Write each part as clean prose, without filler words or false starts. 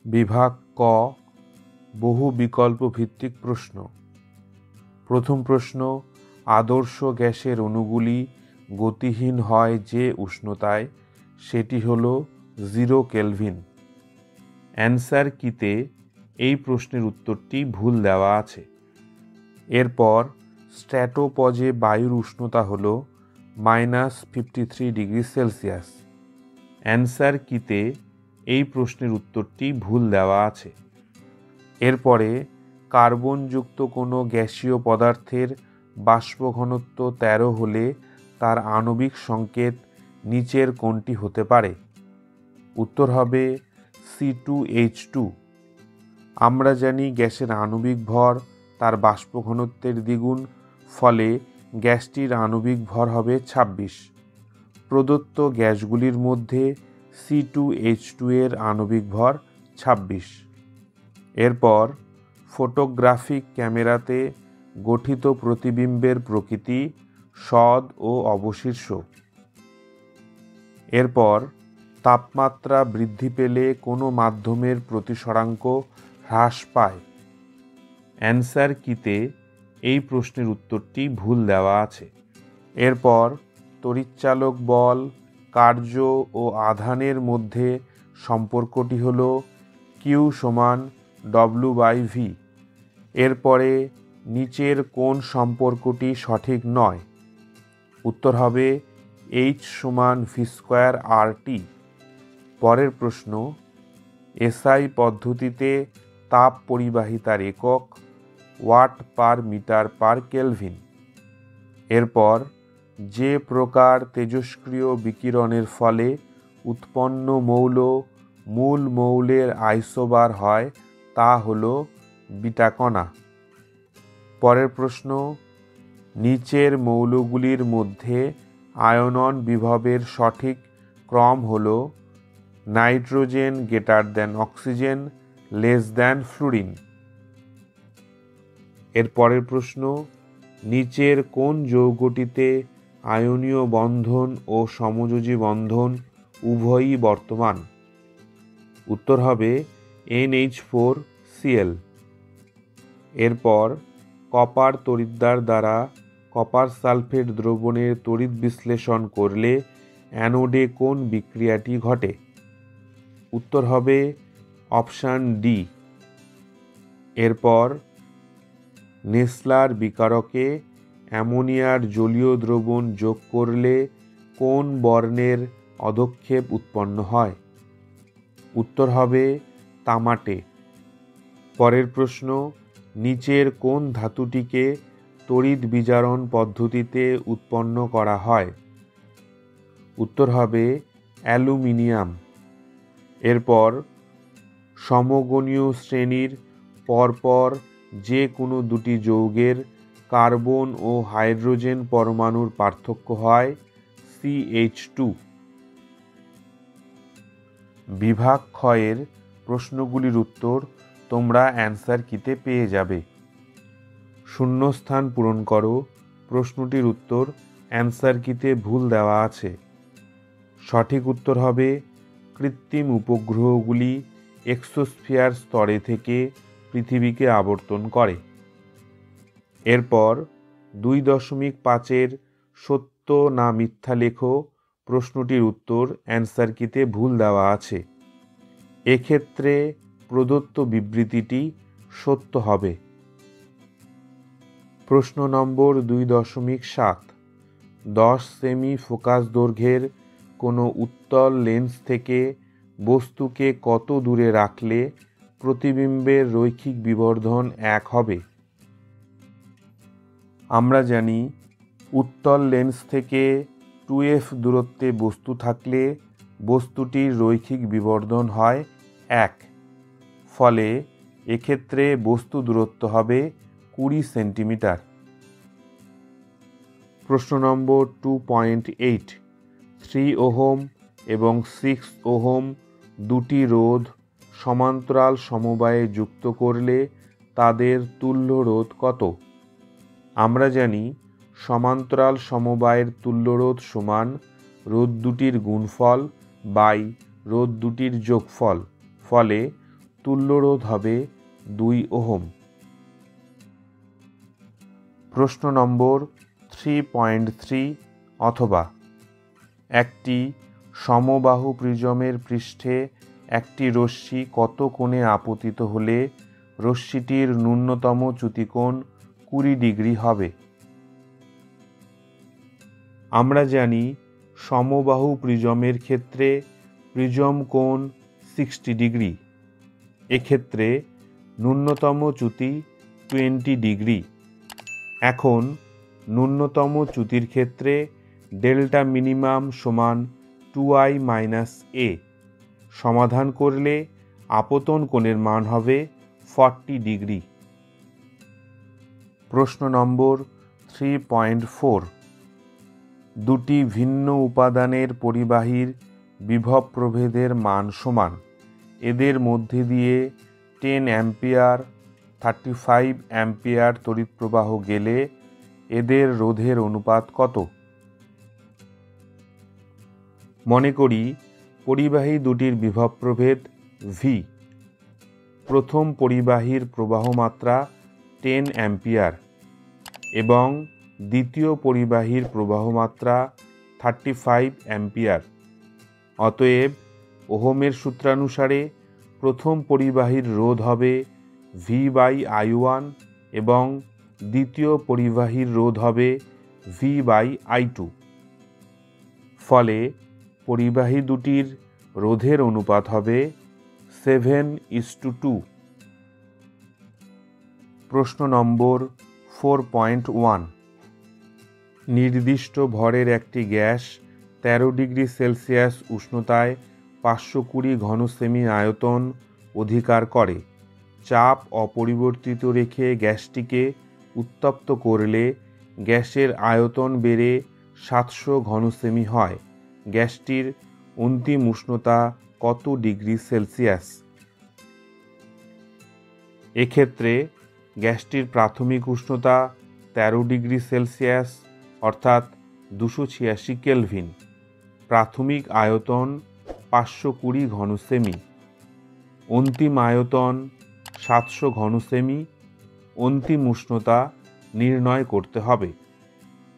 বিভাগ ক, বহু বিকল্প ভিত্তিক প্রশ্ন। প্রথম প্রশ্ন, আদর্শ গ্যাসের অণুগুলি গতিহীন হয় যে উষ্ণতায়, সেটি হল 0 কেলভিন। অ্যান্সার কিতে এই প্রশ্নের উত্তরটি ভুল দেওয়া আছে। এরপর স্ট্র্যাটোপজে বায়ুর উষ্ণতা হল -53 ডিগ্রি সেলসিয়াস। অ্যান্সার কিতে এই প্রশ্নের উত্তরটি ভুল দেওয়া আছে। এরপরে কার্বনযুক্ত কোনো গ্যাসীয় পদার্থের বাষ্প ঘনত্ব 13 হলে তার আণবিক সংকেত নিচের কোনটি হতে পারে? উত্তর হবে C2H2। আমরা জানি গ্যাসের আণবিক ভর তার বাষ্প ঘনত্বের দ্বিগুণ, ফলে গ্যাসটির আণবিক ভর হবে 26। প্রদত্ত গ্যাসগুলির মধ্যে C2H2 এর আণবিক ভর 26। এরপর ফটোগ্রাফিক ক্যামেরাতে গঠিত প্রতিবিম্বের প্রকৃতি সদ ও অবশীর্ষ। এরপর তাপমাত্রা বৃদ্ধি পেলে কোনো মাধ্যমের প্রতিসরাঙ্ক হ্রাস পায়। অ্যান্সার কিতে এই প্রশ্নের উত্তরটি ভুল দেওয়া আছে। এরপর তড়িৎচালক বল, কার্য ও আধানের মধ্যে সম্পর্কটি হল Q = W/V। এরপরে নিচের কোন সম্পর্কটি সঠিক নয়? উত্তর হবে H = V²RT। পরের প্রশ্ন, এসআই পদ্ধতিতে তাপ পরিবাহিতার একক ওয়াট/মিটার/কেলভিন। এরপর যে প্রকার তেজস্ক্রিয় বিকিরণের ফলে উৎপন্ন মৌল মূল মৌলের আইসোবার হয় তা হল বিটা কণা। পরের প্রশ্ন, নিচের মৌলগুলির মধ্যে আয়নন বিভবের সঠিক ক্রম হল নাইট্রোজেন অক্সিজেন ফ্লুরিন। এর পরের প্রশ্ন, নিচের কোন যৌগটিতে আয়নীয় বন্ধন ও সমযোজী বন্ধন উভয়ই বর্তমান? উত্তর হবে NH4Cl। এরপর কপার তড়িৎদ্বার দ্বারা কপার সালফেট দ্রবণের তড়িৎ বিশ্লেষণ করলে অ্যানোডে কোন বিক্রিয়াটি ঘটে? উত্তর হবে অপশান ডি। এরপর নেসলার বিকারকে অ্যামোনিয়ার জলীয় দ্রবণ যোগ করলে কোন বর্ণের অধক্ষেপ উৎপন্ন হয়? উত্তর হবে তামাটে। পরের প্রশ্ন, নিচের কোন ধাতুটিকে তড়িৎ বিজারণ পদ্ধতিতে উৎপন্ন করা হয়? উত্তর হবে অ্যালুমিনিয়াম। এরপর সমগণীয় শ্রেণীর পরপর যে কোনো দুটি যৌগের কার্বন ও হাইড্রোজেন পরমাণুর পার্থক্য হয় CH2। বিভাগ ক্ষয়ের প্রশ্নগুলির উত্তর তোমরা অ্যান্সার কিতে পেয়ে যাবে। শূন্যস্থান পূরণ করো। প্রশ্নটির উত্তর অ্যান্সার কিতে ভুল দেওয়া আছে। সঠিক উত্তর হবে কৃত্রিম উপগ্রহগুলি এক্সোস্ফিয়ার স্তরে থেকে পৃথিবীকে আবর্তন করে। এরপর 2.5-এর সত্য না মিথ্যা লেখো। প্রশ্নটির উত্তর অ্যান্সার কিতে ভুল দেওয়া আছে। এক্ষেত্রে প্রদত্ত বিবৃতিটি সত্য হবে। প্রশ্ন নম্বর 2.7, 10 সেমি ফোকাস দৈর্ঘ্যের কোনো উত্তল লেন্স থেকে বস্তুকে কত দূরে রাখলে প্রতিবিম্বের রৈখিক বিবর্ধন 1 হবে? আমরা জানি উত্তল লেন্স থেকে 2f দূরত্বে বস্তু থাকলে বস্তুটির রৈখিক বিবর্ধন হয় 1। ফলে এক্ষেত্রে বস্তু দূরত্ব হবে 20 সেন্টিমিটার। প্রশ্ন নম্বর 2.8, 3 ওহম এবং 6 ওহম দুটি রোধ সমান্তরাল সমবায়ে যুক্ত করলে তাদের তুল্য রোধ কত? আমরা জানি সমান্তরাল সমবায়ের তুল্যরোধ সমান রোধ দুটির গুণফল বাই রোধ দুটির যোগফল। ফলে তুল্যরোধ হবে 2 ওহম। প্রশ্ন নম্বর 3.3 অথবা একটি সমবাহু প্রিজমের পৃষ্ঠে একটি রশ্মি কত কোণে আপতিত হলে রশ্মিটির ন্যূনতম চ্যুতিকোণ 20 ডিগ্রি হবে? আমরা জানি সমবাহু প্রিজমের ক্ষেত্রে প্রিজম কোণ 60 ডিগ্রি। এক্ষেত্রে ন্যূনতম চ্যুতি 20 ডিগ্রি। এখন ন্যূনতম চ্যুতির ক্ষেত্রে ডেল্টা মিনিমাম সমান 2i - a। সমাধান করলে আপতন কোণের মান হবে 40 ডিগ্রি। প্রশ্ন নম্বর 3.4 দুটি ভিন্ন উপাদানের পরিবাহীর বিভব প্রভেদের মান সমান। এদের মধ্যে দিয়ে 10 অ্যাম্পিয়ার 35 অ্যাম্পিয়ার তড়িৎ প্রবাহ গেলে এদের রোধের অনুপাত কত? মনে করি পরিবাহী দুটির বিভব প্রভেদ V। প্রথম পরিবাহীর প্রবাহ মাত্রা 10 অ্যাম্পিয়ার এবং দ্বিতীয় পরিবাহীর প্রবাহ মাত্রা 35 অ্যাম্পিয়ার। অতএব ওহমের সূত্রানুসারে প্রথম পরিবাহীর রোধ হবে V/I1 এবং দ্বিতীয় পরিবাহীর রোধ হবে V/I2। ফলে পরিবাহী দুটির রোধের অনুপাত হবে 7:2। প্রশ্ন নম্বর 4.1 নির্দিষ্ট ভরের একটি গ্যাস 13 ডিগ্রি সেলসিয়াস উষ্ণতায় 520 ঘন সেমি আয়তন অধিকার করে। চাপ অপরিবর্তিত রেখে গ্যাসটিকে উত্তপ্ত করলে গ্যাসের আয়তন বেড়ে 700 ঘন সেমি হয়। গ্যাসটির অন্তিম উষ্ণতা কত ডিগ্রি সেলসিয়াস? এক্ষেত্রে গ্যাসটির প্রাথমিক উষ্ণতা 13 ডিগ্রি সেলসিয়াস অর্থাৎ 286 কেলভিন। প্রাথমিক আয়তন 520 ঘন সেমি। অন্তিম আয়তন 700 ঘন সেমি। অন্তিম উষ্ণতা নির্ণয় করতে হবে।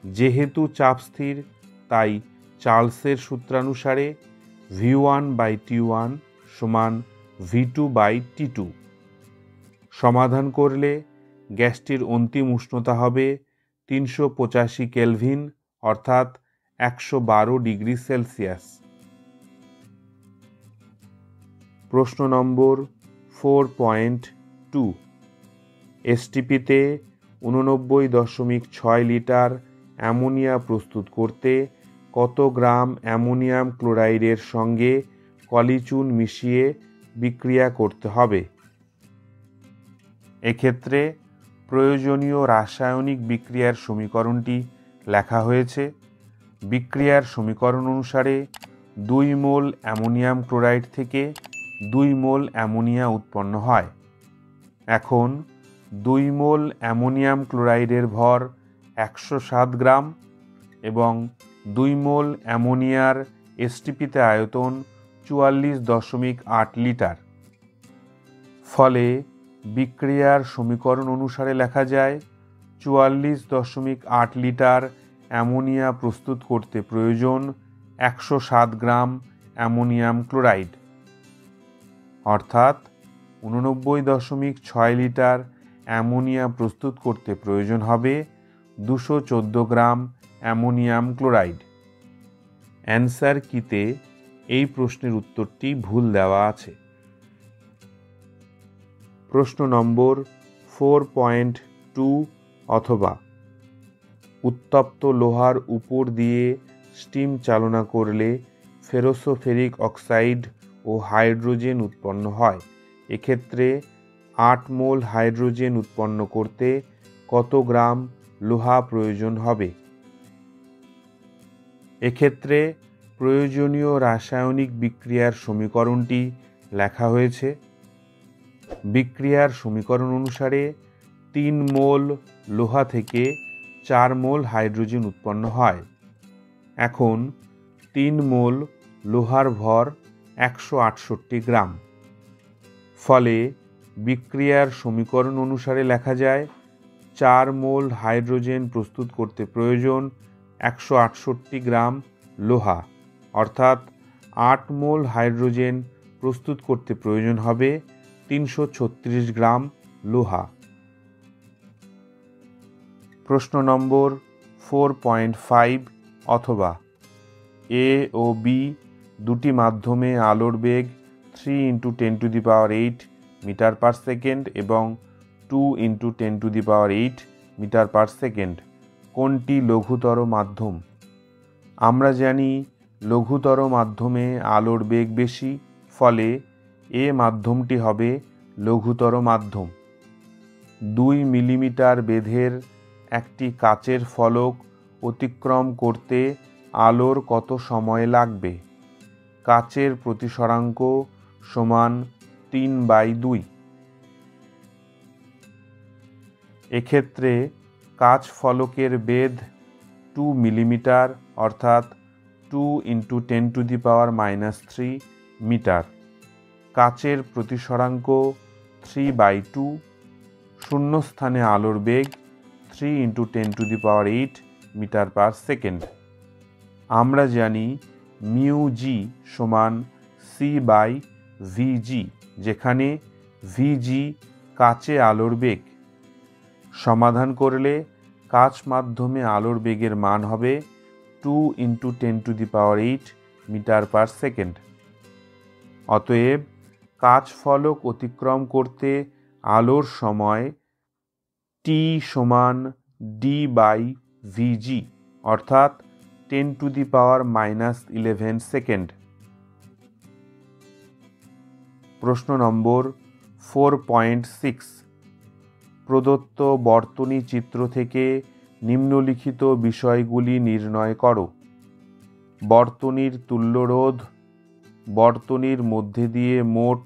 যেহেতু চাপ স্থির তাই চার্লসের সূত্রানুসারে V1/T1 সমান V2/T2। সমাধান করলে গ্যাসটির অন্তিম উষ্ণতা হবে 385 কেলভিন অর্থাৎ 112 ডিগ্রি সেলসিয়াস। প্রশ্ন নম্বর 4.2 এসটিপিতে 89.6 লিটার অ্যামোনিয়া প্রস্তুত করতে কত গ্রাম অ্যামোনিয়াম ক্লোরাইডের সঙ্গে কলিচুন মিশিয়ে বিক্রিয়া করতে হবে? এক্ষেত্রে প্রয়োজনীয় রাসায়নিক বিক্রিয়ার সমীকরণটি লেখা হয়েছে। বিক্রিয়ার সমীকরণ অনুসারে 2 মোল অ্যামোনিয়াম ক্লোরাইড থেকে 2 মোল অ্যামোনিয়া উৎপন্ন হয়। এখন 2 মোল অ্যামোনিয়াম ক্লোরাইডের ভর 107 গ্রাম এবং 2 মোল অ্যামোনিয়ার এসটিপিতে আয়তন 44.8 লিটার। ফলে বিক্রিয়ার সমীকরণ অনুসারে লেখা যায় 44.8 লিটার অ্যামোনিয়া প্রস্তুত করতে প্রয়োজন 107 গ্রাম অ্যামোনিয়াম ক্লোরাইড, অর্থাৎ 89.6 লিটার অ্যামোনিয়া প্রস্তুত করতে প্রয়োজন হবে 214 গ্রাম অ্যামোনিয়াম ক্লোরাইড। অ্যান্সার কিতে এই প্রশ্নের উত্তরটি ভুল দেওয়া আছে। প্রশ্ন নম্বর 4.2 অথবা উত্তপ্ত লোহার উপর দিয়ে স্টিম চালনা করলে ফেরোসোফেরিক অক্সাইড ও হাইড্রোজেন উৎপন্ন হয়। এক্ষেত্রে 8 মোল হাইড্রোজেন উৎপন্ন করতে কত গ্রাম লোহা প্রয়োজন হবে? এক্ষেত্রে প্রয়োজনীয় রাসায়নিক বিক্রিয়ার সমীকরণটি লেখা হয়েছে। বিক্রিয়ার সমীকরণ অনুসারে 3 মোল লোহা থেকে 4 মোল হাইড্রোজেন উৎপন্ন হয়। এখন 3 মোল লোহার ভর 168 গ্রাম। ফলে বিক্রিয়ার সমীকরণ অনুসারে লেখা যায় 4 মোল হাইড্রোজেন প্রস্তুত করতে প্রয়োজন 168 গ্রাম লোহা, অর্থাৎ 8 মোল হাইড্রোজেন প্রস্তুত করতে প্রয়োজন হবে 336 গ্রাম লোহা। প্রশ্ন নম্বর 4.5 অথবা এ ও বি দুটি মাধ্যমে আলোর বেগ 3 × 10⁸ মিটার পার সেকেন্ড এবং 2 × 10⁸ মিটার পার সেকেন্ড। কোনটি লঘুতর মাধ্যম? আমরা জানি লঘুতর মাধ্যমে আলোর বেগ বেশি, ফলে এ মাধ্যমটি হবে লঘুতর মাধ্যম। 2 মিলিমিটার বেধের একটি কাচের ফলক অতিক্রম করতে আলোর কত সময় লাগবে? কাচের প্রতিসরাঙ্ক সমান 3/2। এক্ষেত্রে কাচ ফলকের বেধ 2 মিলিমিটার, অর্থাৎ 2 × 10⁻³ মিটার। কাচের প্রতিসরাঙ্ক 3/2। শূন্যস্থানে আলোর বেগ 3 × 10⁸ মিটার পার সেকেন্ড। আমরা জানি μg সমান c/vg, যেখানে vg কাচে আলোর বেগ। সমাধান করলে কাচ মাধ্যমে আলোর বেগের মান হবে 2 × 10⁸ মিটার পার সেকেন্ড। অতএব কাচ ফলক অতিক্রম করতে আলোর সময় t সমান d/vg, অর্থাৎ 10⁻11 সেকেন্ড। প্রশ্ন নম্বর 4.6 প্রদত্ত বর্তনী চিত্র থেকে নিম্নলিখিত বিষয়গুলি নির্ণয় করো। বর্তনীর তুল্য রোধ, বর্তনীর মধ্যে দিয়ে মোট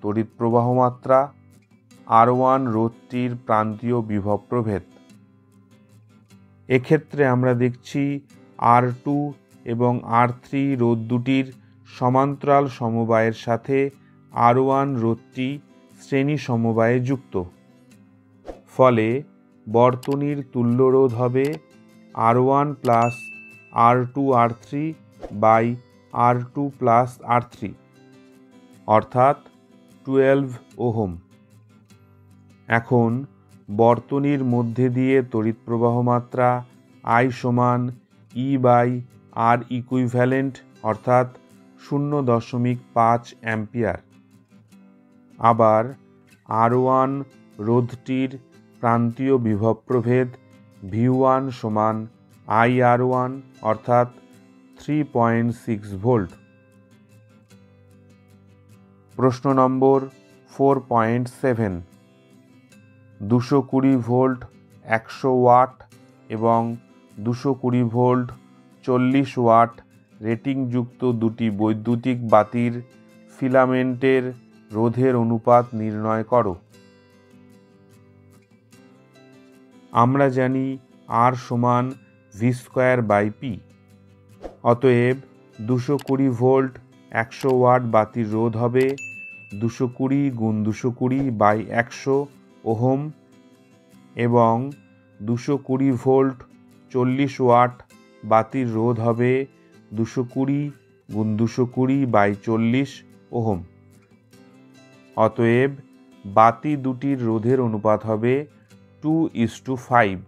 তড়িৎ প্রবাহ মাত্রা, R1 রোধটির প্রান্তীয় বিভব প্রভেদ। এক্ষেত্রে আমরা দেখছি R2 এবং R3 রোধ দুটির সমান্তরাল সমবায়ের সাথে R1 রোধটি শ্রেণী সমবায়ে যুক্ত। ফলে বর্তনীর তুল্য রোধ হবে R1 + R2R3 R2 + R3, অর্থাৎ 12 ওহম। এখন বর্তনীর মধ্যে দিয়ে তড়িৎ প্রবাহ মাত্রা I সমান E/R ইকুইভ্যালেন্ট, অর্থাৎ 0.5 অ্যাম্পিয়ার। আবার R1 রোধটির প্রান্তীয় বিভব প্রভেদ V1 সমান IR1, অর্থাৎ 3.6 ভোল্ট। প্রশ্ন নম্বর 4.7 220 ভোল্ট 100 ওয়াট এবং 220 ভোল্ট 40 ওয়াট রেটিংযুক্ত দুটি বৈদ্যুতিক বাতির ফিলামেন্টের রোধের অনুপাত নির্ণয় করো। আমরা জানি R সমান v²/p। অতএব 220 ভোল্ট 100 ওয়াট বাতির রোধ হবে 220 × 220/100 ওহম এবং 220 ভোল্ট 40 ওয়াট বাতির রোধ হবে 220 × 220/40 ওহম। অতএব বাতি দুটির রোধের অনুপাত হবে 2:5।